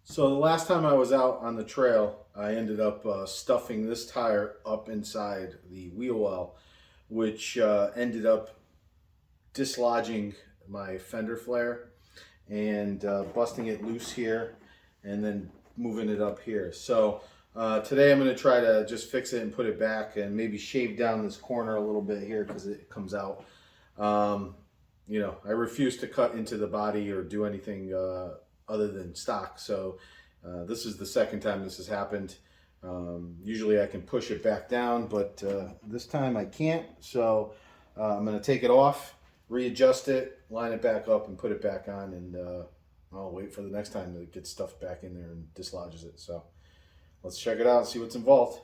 So the last time I was out on the trail, I ended up stuffing this tire up inside the wheel well, which ended up dislodging my fender flare and busting it loose here and then moving it up here. So today I'm going to try to just fix it and put it back and maybe shave down this corner a little bit here because it comes out. Um, I refuse to cut into the body or do anything other than stock. So this is the second time this has happened. Usually I can push it back down, but this time I can't. So I'm going to take it off, readjust it, line it back up, and put it back on. And I'll wait for the next time to get stuff back in there and dislodges it. So let's check it out and see what's involved.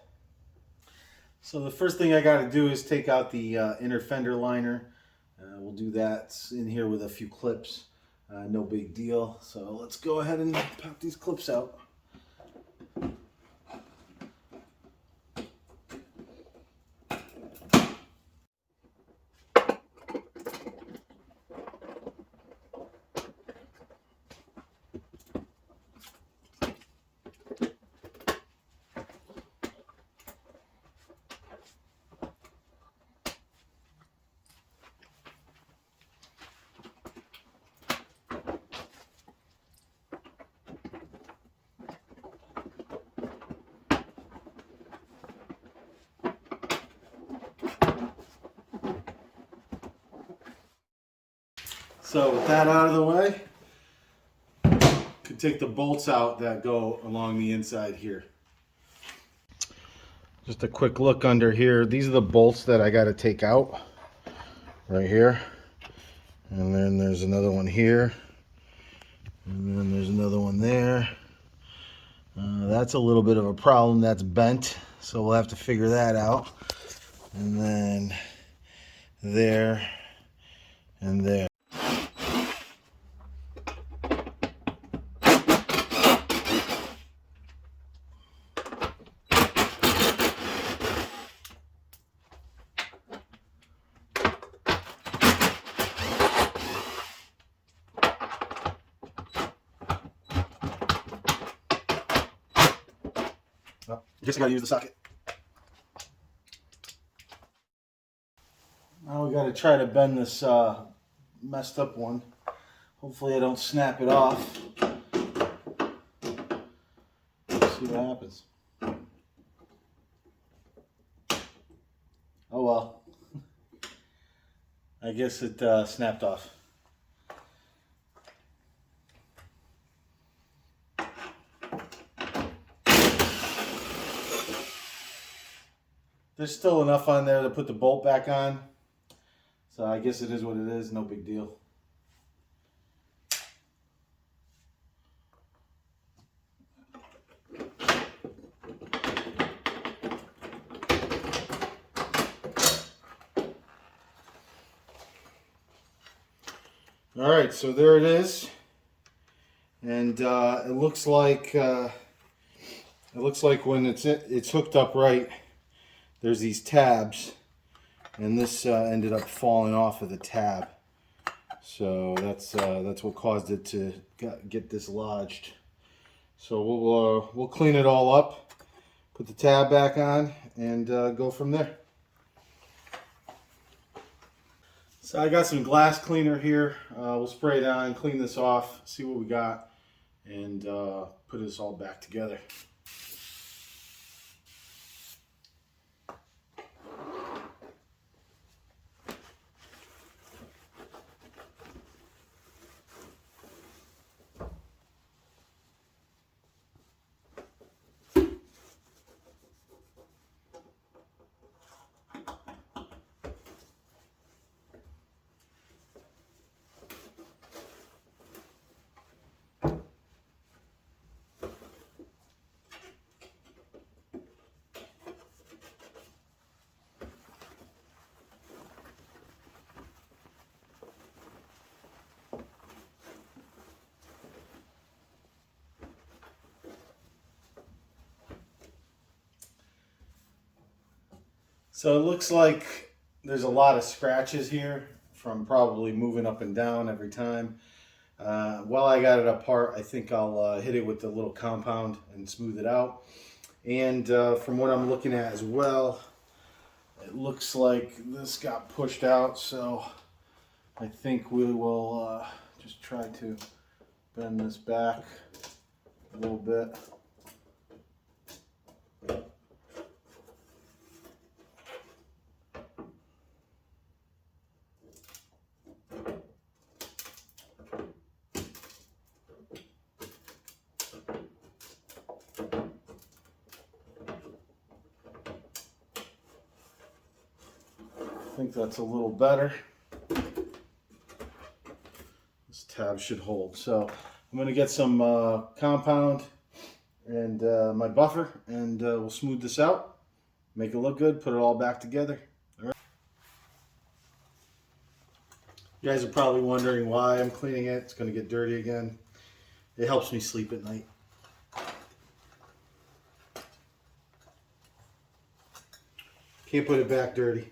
So the first thing I got to do is take out the inner fender liner. We'll do that in here with a few clips. No big deal. So let's go ahead and pop these clips out. So with that out of the way, could take the bolts out that go along the inside here. Just a quick look under here. These are the bolts that I got to take out right here. And then there's another one here. And then there's another one there. That's a little bit of a problem. That's bent. So we'll have to figure that out. And then there and there. Well, just gotta use the socket. Now we gotta try to bend this messed up one. Hopefully I don't snap it off. Let's see what happens. Oh well. I guess it snapped off. There's still enough on there to put the bolt back on. So I guess it is what it is, no big deal. All right, so there it is, and it looks like when it's hooked up right, there's these tabs, and this ended up falling off of the tab. So that's what caused it to get dislodged. So we'll clean it all up, put the tab back on, and go from there. So I got some glass cleaner here. We'll spray it on, clean this off, see what we got, and put this all back together. So it looks like there's a lot of scratches here from probably moving up and down every time. While I got it apart, I think I'll hit it with the little compound and smooth it out. And from what I'm looking at as well, it looks like this got pushed out, so I think we will just try to bend this back a little bit. I think that's a little better. This tab should hold. So I'm going to get some compound and my buffer, and we'll smooth this out, make it look good, put it all back together. All right. You guys are probably wondering why I'm cleaning it. It's going to get dirty again. It helps me sleep at night. Can't put it back dirty.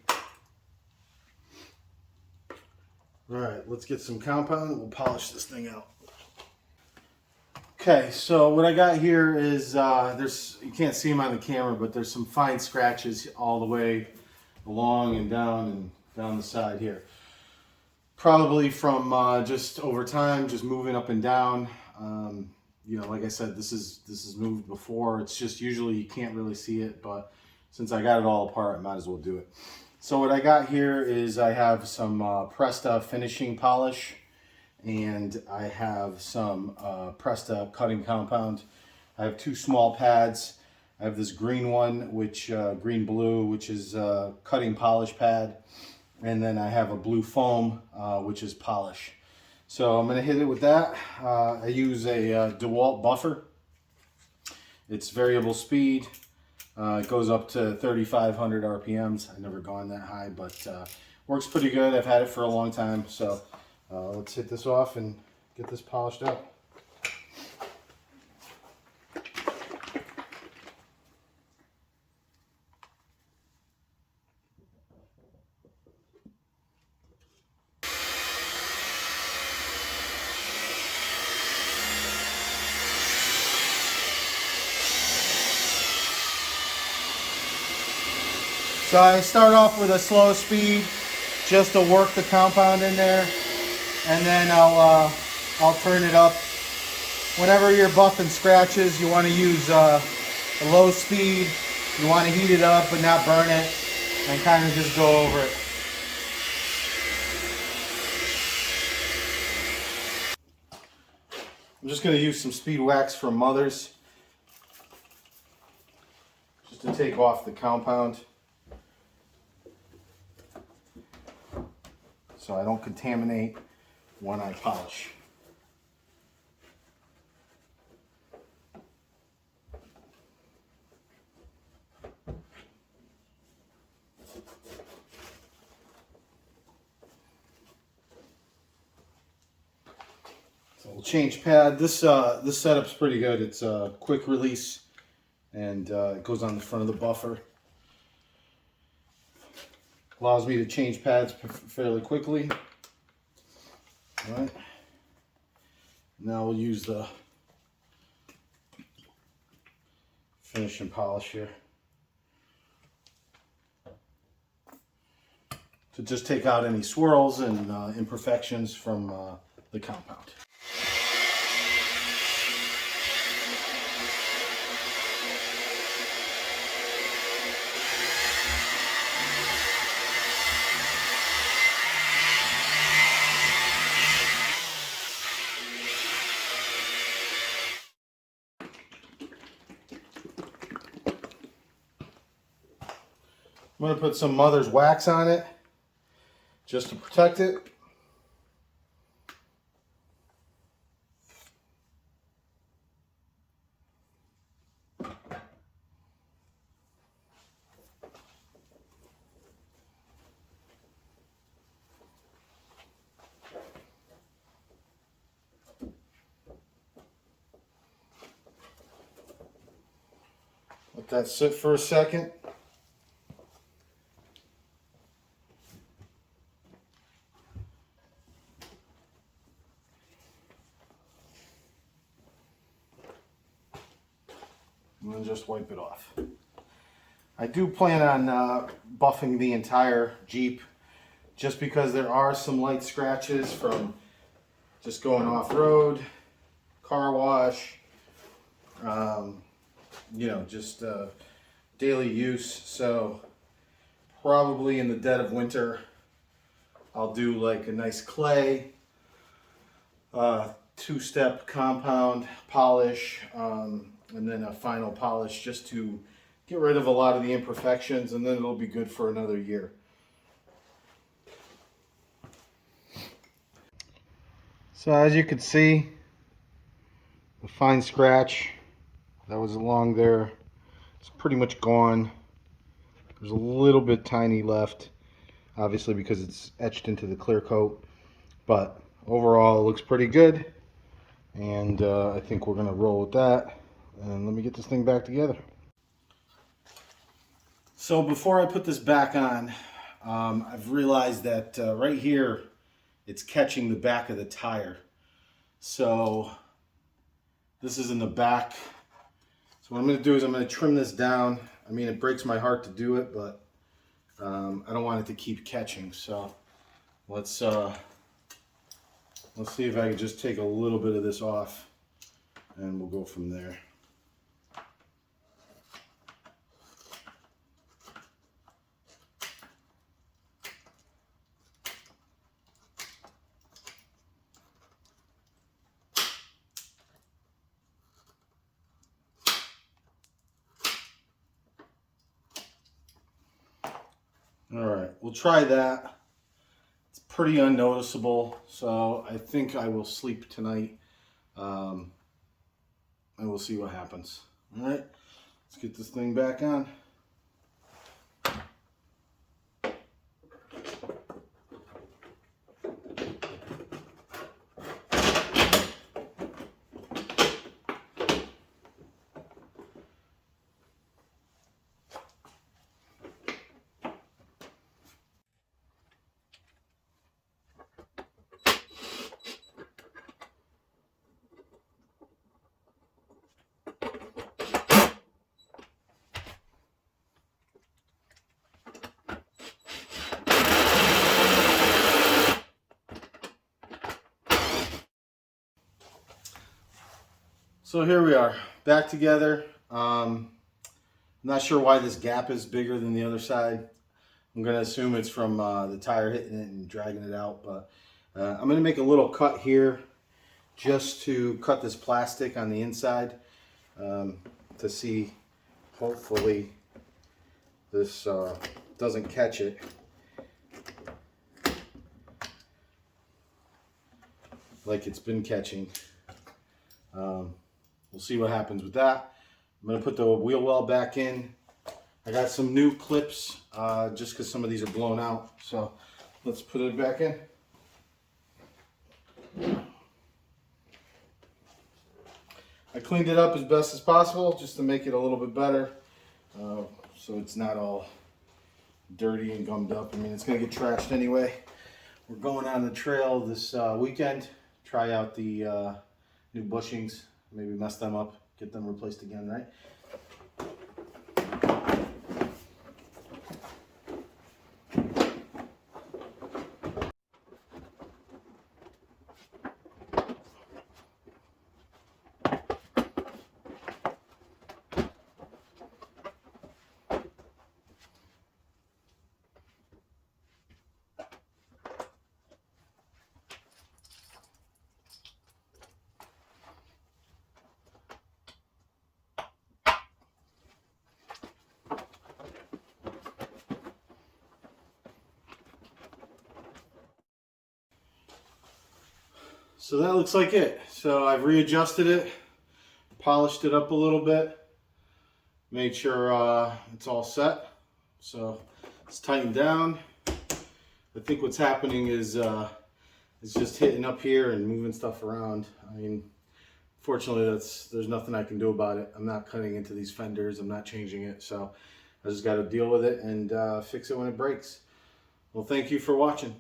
All right, let's get some compound and we'll polish this thing out. Okay, so what I got here is, you can't see them on the camera, but there's some fine scratches all the way along and down the side here. Probably from just over time, just moving up and down. You know, like I said, this is moved before. It's just usually you can't really see it, but since I got it all apart, I might as well do it. So what I got here is I have some Presta finishing polish, and I have some Presta cutting compound. I have two small pads. I have this green one, green blue, which is cutting polish pad, and then I have a blue foam, which is polish. So I'm gonna hit it with that. I use a DeWalt buffer. It's variable speed. It goes up to 3,500 RPMs. I've never gone that high, but works pretty good. I've had it for a long time. So let's hit this off and get this polished out. So I start off with a slow speed just to work the compound in there, and then I'll turn it up. Whenever you're buffing scratches, you want to use a low speed. You want to heat it up but not burn it, and kind of just go over it. I'm just going to use some speed wax from Mother's just to take off the compound, so I don't contaminate when I polish. So we'll change pad. This setup's pretty good. It's a quick release, and it goes on the front of the buffer. Allows me to change pads fairly quickly. All right. Now we'll use the finish and polish here to just take out any swirls and imperfections from the compound. I'm going to put some Mother's wax on it just to protect it. Let that sit for a second. and then just wipe it off. I do plan on buffing the entire Jeep just because there are some light scratches from just going off-road, car wash, you know, just daily use. So probably in the dead of winter, I'll do like a nice clay, two-step compound polish, and then a final polish just to get rid of a lot of the imperfections, and then it'll be good for another year. So as you can see, the fine scratch that was along there is pretty much gone. There's a little bit tiny left, obviously because it's etched into the clear coat, but overall it looks pretty good, and I think we're gonna roll with that. And let me get this thing back together. So before I put this back on, I've realized that right here it's catching the back of the tire. So this is in the back. So what I'm going to do is I'm going to trim this down. I mean, it breaks my heart to do it, but I don't want it to keep catching. So let's see if I can just take a little bit of this off, and we'll go from there. All right, we'll try that. It's pretty unnoticeable, so I think I will sleep tonight, and we'll see what happens. All right, let's get this thing back on. So here we are, back together. I'm not sure why this gap is bigger than the other side. I'm going to assume it's from the tire hitting it and dragging it out, but I'm going to make a little cut here just to cut this plastic on the inside to see, hopefully this doesn't catch it. Like it's been catching. We'll see what happens with that. I'm going to put the wheel well back in. I got some new clips just because some of these are blown out. So let's put it back in. I cleaned it up as best as possible just to make it a little bit better, so it's not all dirty and gummed up. I mean, it's going to get trashed anyway. We're going on the trail this weekend, try out the new bushings. Maybe mess them up, get them replaced again, right? So that looks like it. So I've readjusted it, polished it up a little bit, made sure it's all set. So it's tightened down. I think what's happening is it's just hitting up here and moving stuff around. I mean, fortunately, there's nothing I can do about it. I'm not cutting into these fenders. I'm not changing it. So I just got to deal with it and fix it when it breaks. Well, thank you for watching.